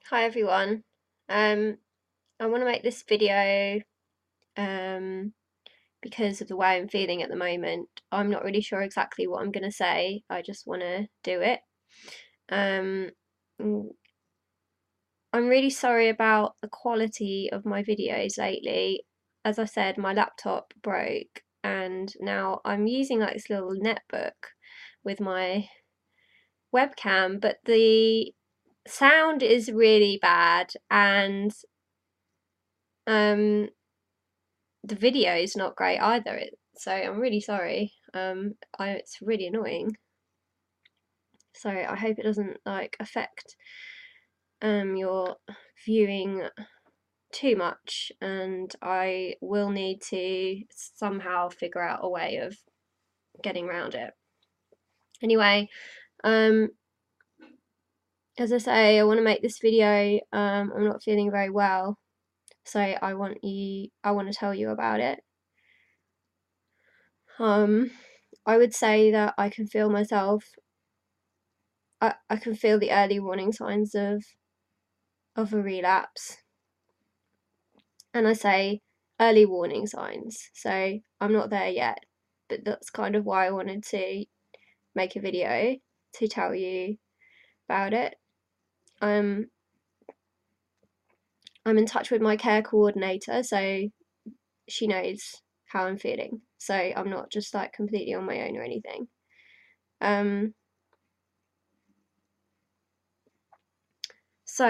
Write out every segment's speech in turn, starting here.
Hi everyone. I want to make this video because of the way I'm feeling at the moment. I'm not really sure exactly what I'm going to say. I just want to do it. Um, I'm really sorry about the quality of my videos lately. As I said, my laptop broke and now I'm using like this little netbook with my webcam, but the sound is really bad and um the video is not great either. So I'm really sorry. It's really annoying. So I hope it doesn't like affect your viewing too much, and I will need to somehow figure out a way of getting around it. Anyway, um, as I say, I want to make this video. I'm not feeling very well, so I want to tell you about it. I would say that I can feel myself. I can feel the early warning signs of a relapse, and I say early warning signs. So I'm not there yet, but that's kind of why I wanted to make a video to tell you about it. I'm in touch with my care coordinator, so she knows how I'm feeling. So I'm not just like completely on my own or anything. So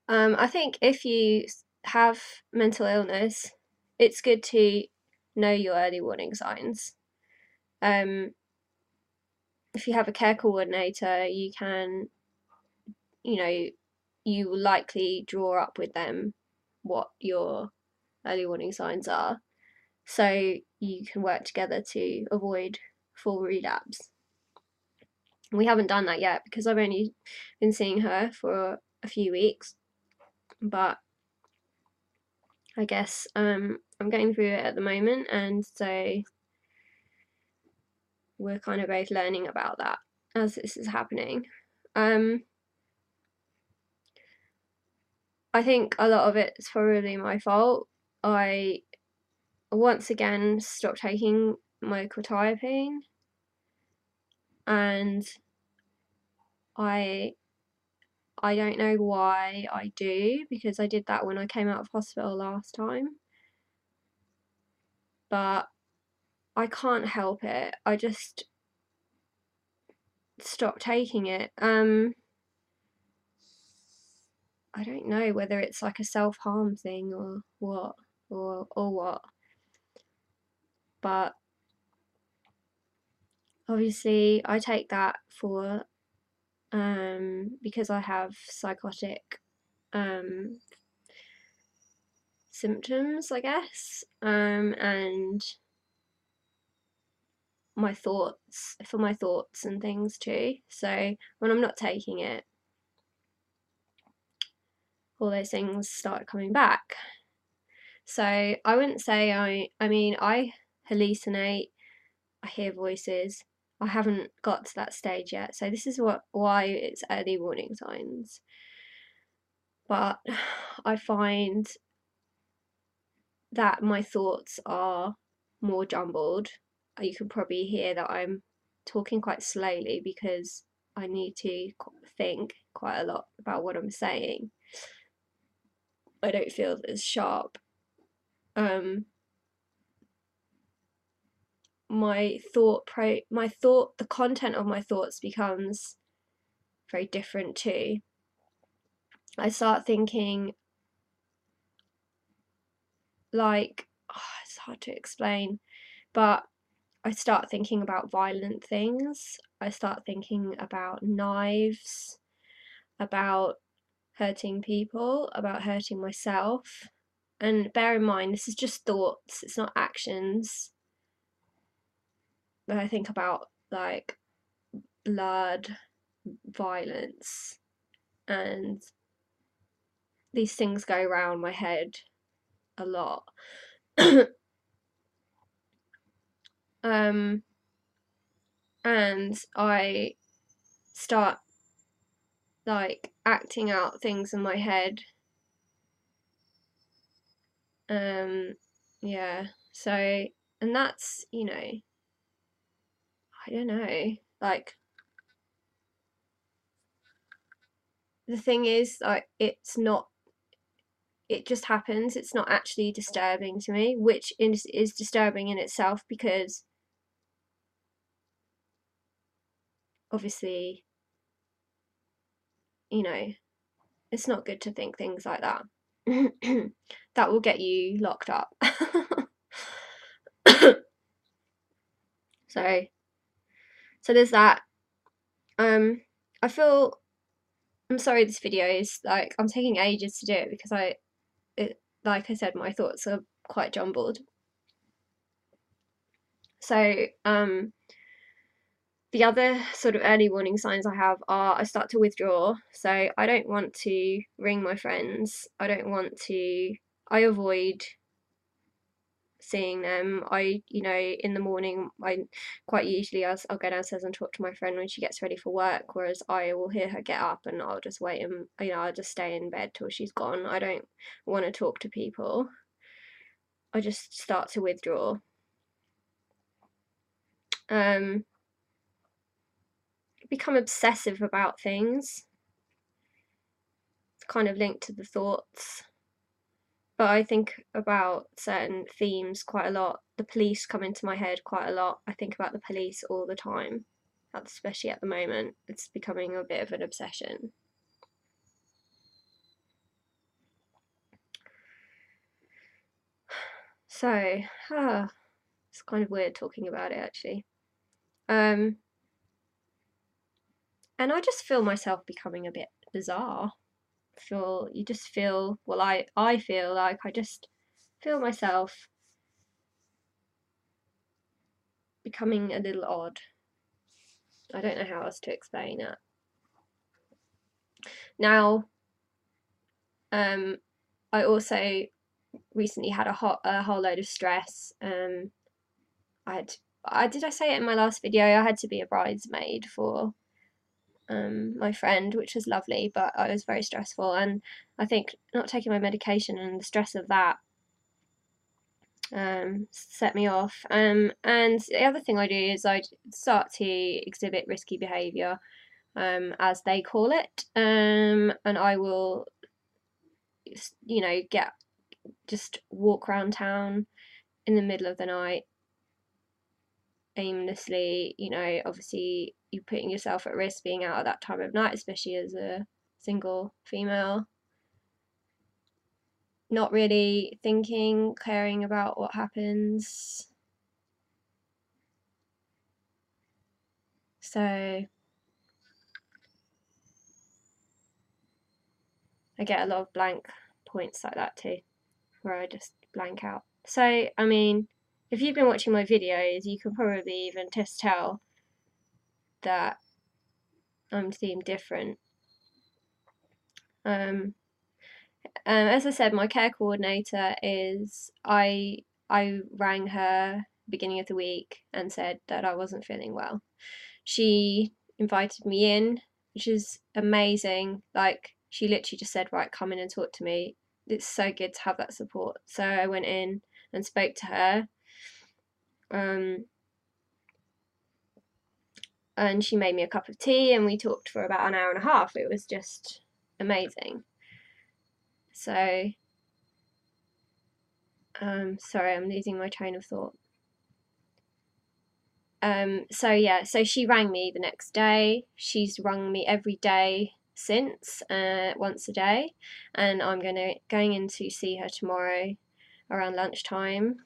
I think if you have mental illness, it's good to know your early warning signs. If you have a care coordinator, you can, you will likely draw up with them what your early warning signs are, so you can work together to avoid full relapse. We haven't done that yet because I've only been seeing her for a few weeks, but I guess I'm going through it at the moment, and so we're kind of both learning about that as this is happening. I think a lot of it's probably my fault. I once again stopped taking mycothiopine, and I I don't know why I do, because I did that when I came out of hospital last time, but I can't help it. I just stopped taking it. I don't know whether it's like a self-harm thing or what, or what, but obviously I take that for because I have psychotic symptoms, I guess, and my thoughts and things too. So when I'm not taking it, all those things start coming back. So I wouldn't say I mean I hallucinate, I hear voices. I haven't got to that stage yet, so this is why it's early warning signs. But I find that my thoughts are more jumbled. You can probably hear that I'm talking quite slowly because I need to think quite a lot about what I'm saying. I don't feel as sharp. The content of my thoughts becomes very different too. I start thinking like, it's hard to explain, but I start thinking about violent things. I start thinking about knives, about hurting people, about hurting myself. And bear in mind, this is just thoughts, it's not actions. But I think about like blood, violence, and these things go around my head a lot. And I start like acting out things in my head. Yeah, so, and that's, you know, I don't know, like, the thing is, like, it just happens. It's not actually disturbing to me, which is disturbing in itself, because obviously, you know, it's not good to think things like that. That will get you locked up. So there's that. I feel, I'm sorry this video is like, I'm taking ages to do it because like I said, my thoughts are quite jumbled. So the other sort of early warning signs I have are I start to withdraw. So I don't want to ring my friends. I avoid seeing them. You know, in the morning, I quite usually I'll go downstairs and talk to my friend when she gets ready for work, whereas I will hear her get up and I'll just wait, and, you know, I'll just stay in bed till she's gone. I don't want to talk to people. I just start to withdraw. Become obsessive about things. It's kind of linked to the thoughts. But I think about certain themes quite a lot. The police come into my head quite a lot. I think about the police all the time, especially at the moment. It's becoming a bit of an obsession. So, it's kind of weird talking about it, actually. And I just feel myself becoming a bit bizarre. You just feel, well, I feel like I just feel myself becoming a little odd. I don't know how else to explain it. Now, I also recently had a whole load of stress. Did I say it in my last video? I had to be a bridesmaid for my friend, which was lovely, but I was very stressful, and I think not taking my medication and the stress of that set me off. And the other thing I do is I start to exhibit risky behaviour, as they call it, and I will, you know, just walk around town in the middle of the night aimlessly. You know, obviously you're putting yourself at risk being out at that time of night, especially as a single female, not really caring about what happens. So I get a lot of blank points like that too, where I just blank out. So, I mean, if you've been watching my videos, you can probably even just tell that I'm themed different. As I said, my care coordinator I rang her beginning of the week and said that I wasn't feeling well. She invited me in, which is amazing. Like, she literally just said, right, come in and talk to me. It's so good to have that support. So I went in and spoke to her. And she made me a cup of tea and we talked for about an hour and a half. It was just amazing. So, sorry, I'm losing my train of thought. So yeah, so she rang me the next day. She's rung me every day since, once a day, and I'm going in to see her tomorrow around lunchtime.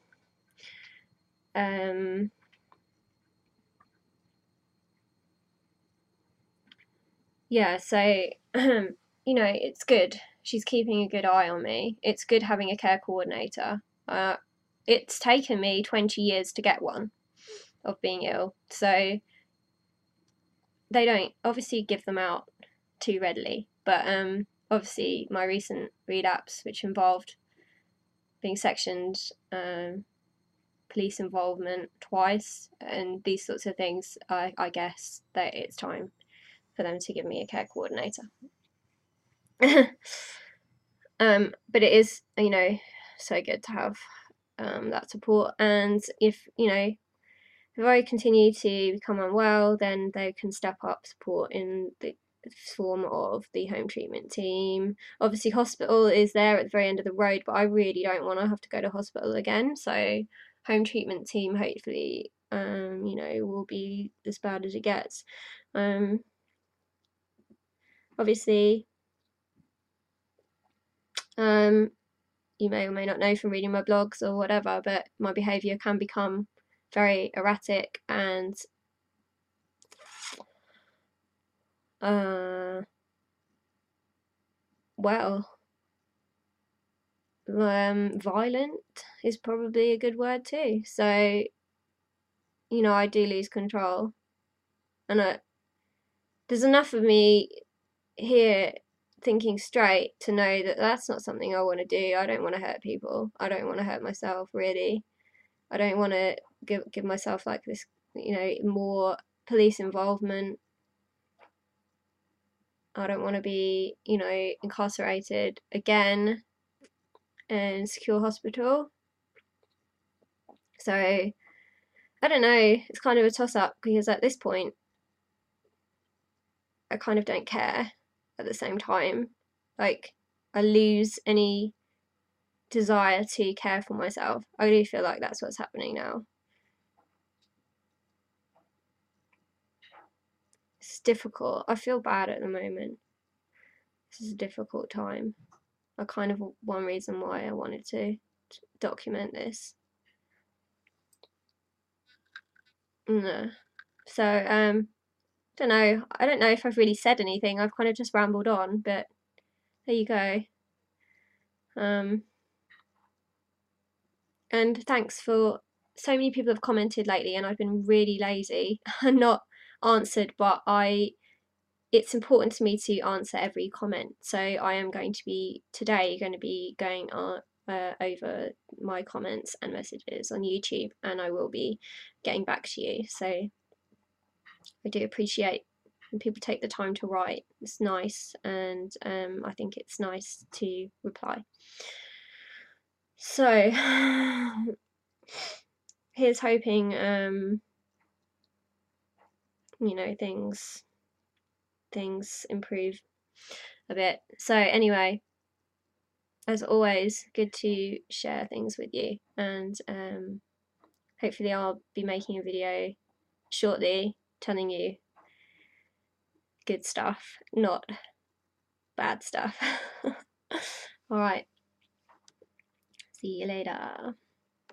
Yeah, so you know, it's good. She's keeping a good eye on me. It's good having a care coordinator. It's taken me 20 years to get one, of being ill, so they don't obviously give them out too readily. But obviously my recent relapse, which involved being sectioned, police involvement twice, and these sorts of things, I guess that it's time for them to give me a care coordinator. But it is, you know, so good to have that support. And if, you know, if I continue to become unwell, then they can step up support in the form of the home treatment team. Obviously, hospital is there at the very end of the road, but I really don't want to have to go to hospital again. So, home treatment team hopefully, you know, will be as bad as it gets. Obviously, you may or may not know from reading my blogs or whatever, but my behaviour can become very erratic and well, violent is probably a good word too. So, you know, I do lose control, and there's enough of me here thinking straight to know that that's not something I want to do. I don't want to hurt people. I don't want to hurt myself, really. I don't want to give myself like this, you know, more police involvement. I don't want to be, you know, incarcerated again in secure hospital. So I don't know. It's kind of a toss up because at this point, I kind of don't care at the same time. Like, I lose any desire to care for myself. I do feel like that's what's happening now. It's difficult. I feel bad at the moment. This is a difficult time. I kind of one reason why I wanted to document this. No. So, don't know. I don't know if I've really said anything. I've kind of just rambled on, but there you go. And thanks for so many people have commented lately, and I've been really lazy and not answered, but it's important to me to answer every comment. So I am going to be going over my comments and messages on YouTube, and I will be getting back to you. So I do appreciate when people take the time to write. It's nice, and I think it's nice to reply. So here's hoping you know, things improve a bit. So anyway, as always, good to share things with you, and hopefully I'll be making a video shortly telling you good stuff, not bad stuff. All right, see you later.